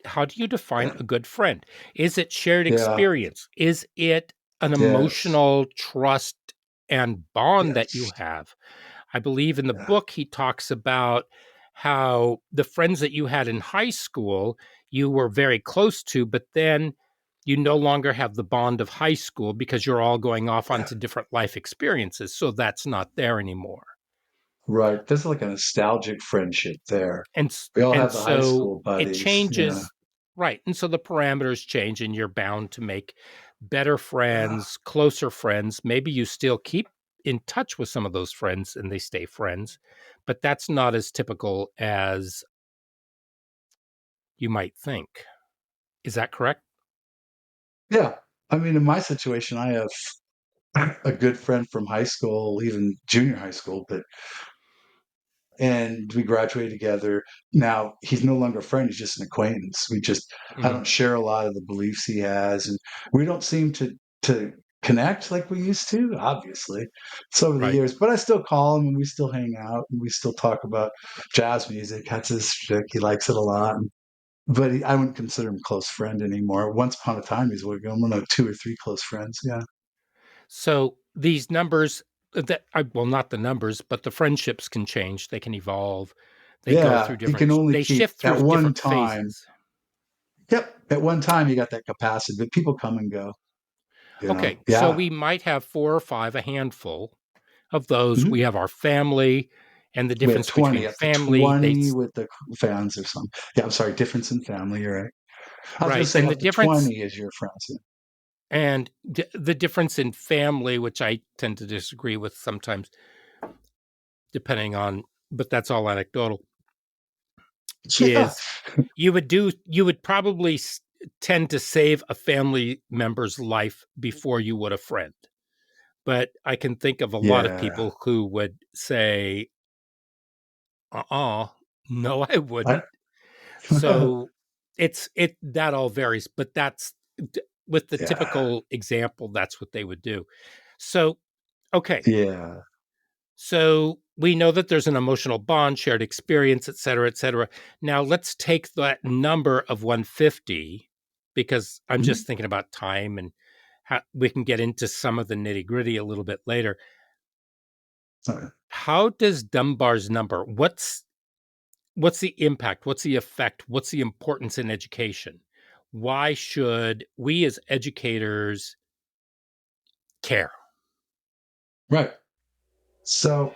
how do you define a good friend? Is it shared Yeah. experience? Is it an Yes. emotional trust and bond that you Yes. have? I believe in the Yeah. book he talks about how the friends that you had in high school you were very close to, but then you no longer have the bond of high school because you're all going off Yeah. onto different life experiences. So that's not there anymore. Right. There's like a nostalgic friendship there. And We all and have the high so school it buddies. Yeah. changes, right? And so the parameters change, and you're bound to make better Yeah. friends, closer friends. Maybe you still keep in touch with some of those friends and they stay friends, but that's not as typical as you might think. Is that correct? Yeah. I mean, in my situation, I have a good friend from high school, even junior high school, but and we graduated together. Now he's no longer a friend; he's just an acquaintance. I Mhm. don't share a lot of the beliefs he has, and we don't seem to connect like we used to. Obviously, it's over the Right. years, but I still call him, and we still hang out, and we still talk about jazz music. That's his shtick. He likes it a lot. But I wouldn't consider him a close friend anymore. Once upon a time, he's one of two or three close friends. Yeah, So these numbers well, not the numbers, but the friendships can change. They can evolve. They go yeah. through You can only they keep shift through at one different time. phases. Yep, at one time you got that capacity, but people come and go. You know, Okay, so yeah. we might have 4 or 5, a handful of those. We Mhm. have our family and the We have difference 20, between up to family, 20 with the fans or something. Yeah, I'm sorry, difference in family. You're right. I was going to right, say and the up to difference 20 is your friends. Yeah. the difference in family, which I tend to disagree with sometimes, depending on, but that's all anecdotal, Yeah. is you would probably tend to save a family member's life before you would a friend. But I can think of a lot of Yeah. people who would say, no, I I, wouldn't. So it that all varies, but with the yeah. typical example, that's what they would do. So, okay. Yeah. So we know that there's an emotional bond, shared experience, et cetera, et cetera. Now let's take that number of 150 because I'm Mhm. just thinking about time and how we can get into some of the nitty gritty a little bit later. Sorry. How does Dunbar's number? What's the impact? What's the effect? What's the importance in education? Why should we as educators care? Right. So.